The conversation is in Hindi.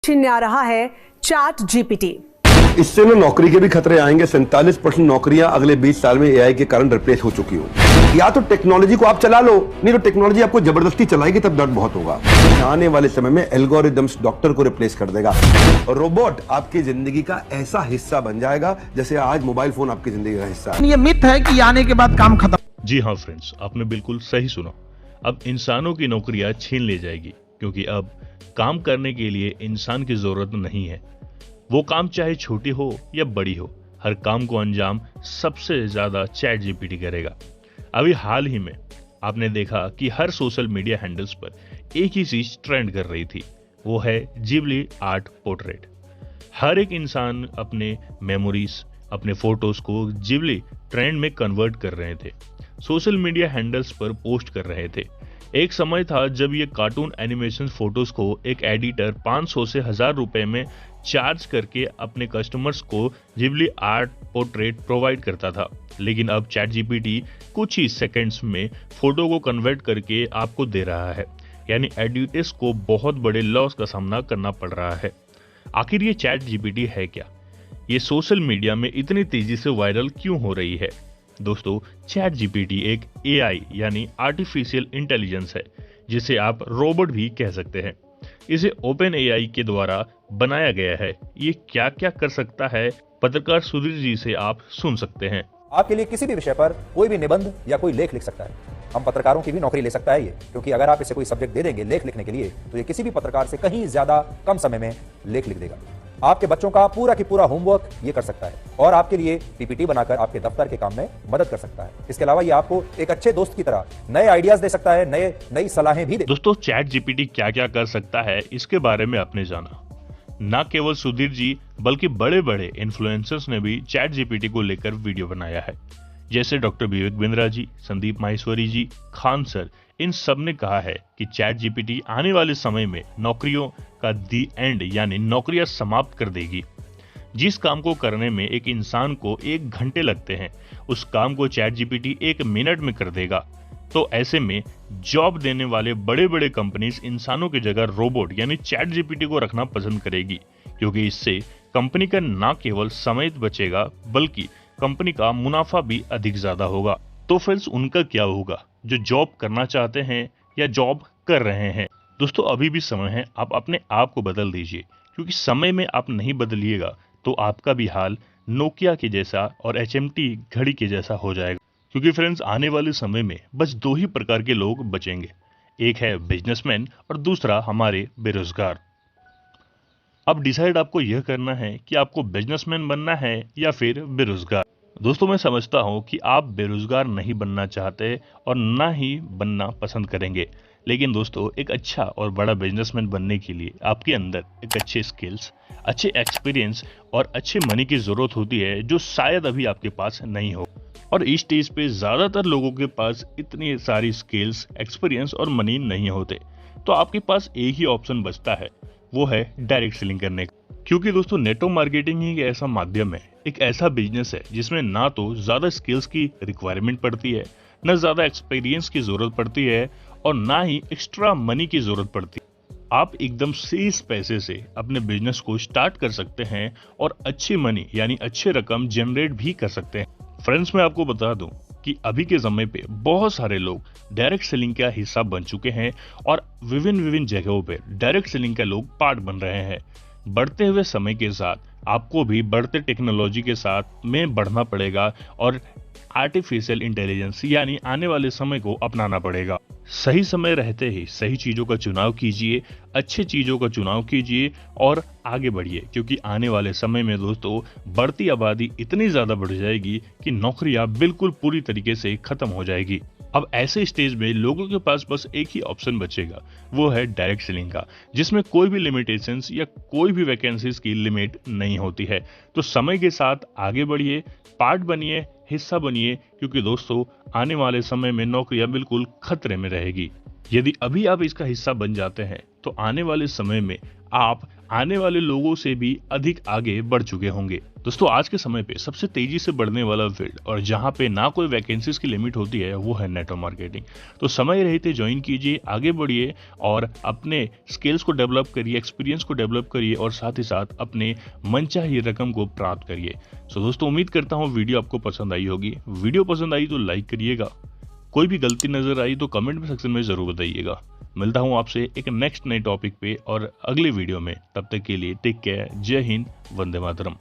छीनने आ रहा है चैट जीपीटी। इससे ना नौकरी के भी खतरे आएंगे। 47% नौकरियां अगले 20 साल में एआई के कारण रिप्लेस हो चुकी हो। या तो टेक्नोलॉजी को आप चला लो, नहीं तो टेक्नोलॉजी आपको जबरदस्ती चलाएगी, तब दर्द बहुत होगा। आने वाले समय में एल्गोरिदम्स डॉक्टर को रिप्लेस कर देगा। रोबोट आपकी जिंदगी का ऐसा हिस्सा बन जाएगा जैसे आज मोबाइल फोन आपकी जिंदगी का हिस्सा है। ये मिथ है कि आने के बाद काम खत्म। जी हाँ फ्रेंड्स, आपने बिल्कुल सही सुना। अब इंसानों की नौकरियां छीन ली जाएगी, क्योंकि अब काम करने के लिए इंसान की जरूरत नहीं है। वो काम चाहे छोटी हो या बड़ी हो, हर काम को अंजाम सबसे ज्यादा चैट जीपीटी करेगा। अभी हाल ही में आपने देखा कि हर सोशल मीडिया हैंडल्स पर एक ही चीज ट्रेंड कर रही थी, वो है जिबली आर्ट पोर्ट्रेट। हर एक इंसान अपने मेमोरीज, अपने फोटोज को जिबली ट्रेंड में कन्वर्ट कर रहे थे, सोशल मीडिया हैंडल्स पर पोस्ट कर रहे थे। एक समय था जब ये कार्टून एनिमेशन फोटोज को एक एडिटर 500 से 1000 रुपए में चार्ज करके अपने कस्टमर्स को जिबली आर्ट पोर्ट्रेट प्रोवाइड करता था। लेकिन अब चैट जीपीटी कुछ ही सेकंड्स में फोटो को कन्वर्ट करके आपको दे रहा है, यानी एडिटर्स को बहुत बड़े लॉस का सामना करना पड़ रहा है। आखिर ये चैट जीपीटी है क्या? ये सोशल मीडिया में इतनी तेजी से वायरल क्यों हो रही है? दोस्तों, चैट जीपीटी एक एआई यानी आर्टिफिशियल इंटेलिजेंस है, जिसे आप रोबोट भी कह सकते हैं। इसे ओपन एआई के द्वारा बनाया गया है। ये क्या क्या कर सकता है, पत्रकार सुधीर जी से आप सुन सकते हैं। आपके लिए किसी भी विषय पर कोई भी निबंध या कोई लेख लिख सकता है। हम पत्रकारों की भी नौकरी ले सकता है ये, क्योंकि अगर आप इसे कोई सब्जेक्ट दे देंगे लेख लिखने के लिए, तो ये किसी भी पत्रकार से कहीं ज्यादा कम समय में लेख लिख देगा। आपके बच्चों का पूरा की पूरा होमवर्क ये कर सकता है और आपके लिए पीपीटी बनाकर आपके दफ्तर के काम में मदद कर सकता है। इसके अलावा ये आपको एक अच्छे दोस्त की तरह नए आइडियाज दे सकता है, नई सलाहें भी दे। दोस्तों, चैट जीपीटी क्या क्या कर सकता है, इसके बारे में आपने जाना। न केवल सुधीर जी बल्कि बड़े बड़े इन्फ्लुएंसर्स ने भी चैट जीपीटी को लेकर वीडियो बनाया है, जैसे डॉक्टर विवेक बिंद्रा जी, संदीप माहेश्वरी जी, खान सर। इन सब ने कहा है कि चैट जीपीटी आने वाले समय में नौकरियों का दी एंड यानी नौकरियां समाप्त कर देगी। जिस काम को करने में एक इंसान को 1 घंटे लगते हैं, उस काम को चैट जीपीटी 1 मिनट में कर देगा। तो ऐसे में जॉब देने वाले बड़े बड़े कंपनीज इंसानों की जगह रोबोट यानी चैट जीपीटी को रखना पसंद करेगी, क्योंकि इससे कंपनी का न केवल समय बचेगा बल्कि कंपनी का मुनाफा भी अधिक ज्यादा होगा। तो फ्रेंड्स, उनका क्या होगा जो जॉब करना चाहते हैं या जॉब कर रहे हैं? दोस्तों, अभी भी समय है, आप अपने आप को बदल दीजिए, क्योंकि समय में आप नहीं बदलिएगा तो आपका भी हाल नोकिया के जैसा और एचएमटी घड़ी के जैसा हो जाएगा। क्योंकि फ्रेंड्स, आने वाले समय में बस 2 ही प्रकार के लोग बचेंगे, एक है बिजनेसमैन और दूसरा हमारे बेरोजगार। अब डिसाइड आपको यह करना है कि आपको बिजनेसमैन बनना है या फिर बेरोजगार। दोस्तों, मैं समझता हूं कि आप बेरोजगार नहीं बनना चाहते और ना ही बनना पसंद करेंगे, लेकिन दोस्तों, एक अच्छा और बड़ा बिजनेसमैन बनने के लिए आपके अंदर एक अच्छे स्किल्स, अच्छे एक्सपीरियंस और अच्छे मनी की जरूरत होती है, जो शायद अभी आपके पास नहीं हो। और इस स्टेज पे ज्यादातर लोगों के पास इतनी सारी स्किल्स, एक्सपीरियंस और मनी नहीं होते। तो आपके पास एक ही ऑप्शन बचता है, वो है डायरेक्ट सेलिंग करने का। क्योंकि दोस्तों, नेटवर्क मार्केटिंग ही एक ऐसा माध्यम है, एक ऐसा बिजनेस है जिसमें ना तो ज्यादा स्किल्स की रिक्वायरमेंट पड़ती है, न ज्यादा एक्सपीरियंस की जरूरत पड़ती है और ना ही एक्स्ट्रा मनी की जरूरत पड़ती है। आप एकदम शेष पैसे से अपने बिजनेस को स्टार्ट कर सकते हैं और अच्छी मनी यानी अच्छे रकम जनरेट भी कर सकते हैं। फ्रेंड्स, मैं आपको बता दूं कि अभी के समय पे बहुत सारे लोग डायरेक्ट सेलिंग का हिस्सा बन चुके हैं और विभिन्न जगहों पे डायरेक्ट सेलिंग का लोग पार्ट बन रहे हैं। बढ़ते हुए समय के साथ आपको भी बढ़ते टेक्नोलॉजी के साथ में बढ़ना पड़ेगा और आर्टिफिशियल इंटेलिजेंस यानी आने वाले समय को अपनाना पड़ेगा। सही समय रहते ही सही चीजों का चुनाव कीजिए, अच्छी चीजों का चुनाव कीजिए और आगे बढ़िए, क्योंकि आने वाले समय में दोस्तों बढ़ती आबादी इतनी ज्यादा बढ़ जाएगी कि नौकरियां बिल्कुल पूरी तरीके से खत्म हो जाएगी। अब ऐसे स्टेज में लोगों के पास बस एक ही ऑप्शन बचेगा, वो है डायरेक्ट सेलिंग का, जिसमें कोई भी लिमिटेशंस या कोई भी वैकेंसीज की लिमिट नहीं होती है। तो समय के साथ आगे बढ़िए, पार्ट बनिए, हिस्सा बनिए, क्योंकि दोस्तों आने वाले समय में नौकरियां बिल्कुल खतरे में रहेगी। यदि अभी आप इसका हिस्सा बन जाते हैं तो आने वाले समय में आप आने वाले लोगों से भी अधिक आगे बढ़ चुके होंगे। दोस्तों आज के समय पे सबसे तेजी से बढ़ने वाला फील्ड और जहां पे ना कोई वैकेंसीज की लिमिट होती है वो है नेटवर्क मार्केटिंग। तो समय रहते ज्वाइन कीजिए, आगे बढ़िए और अपने स्किल्स को डेवलप करिए, एक्सपीरियंस को डेवलप करिए और साथ ही साथ अपने मनचाही रकम को प्राप्त करिए। सो दोस्तों उम्मीद करता हूँ वीडियो आपको पसंद आई होगी। वीडियो पसंद आई तो लाइक करिएगा, कोई भी गलती नजर आई तो कमेंट सेक्शन में जरूर बताइएगा। मिलता हूं आपसे एक नेक्स्ट नए टॉपिक पे और अगले वीडियो में। तब तक के लिए टेक केयर, जय हिंद, वंदे मातरम।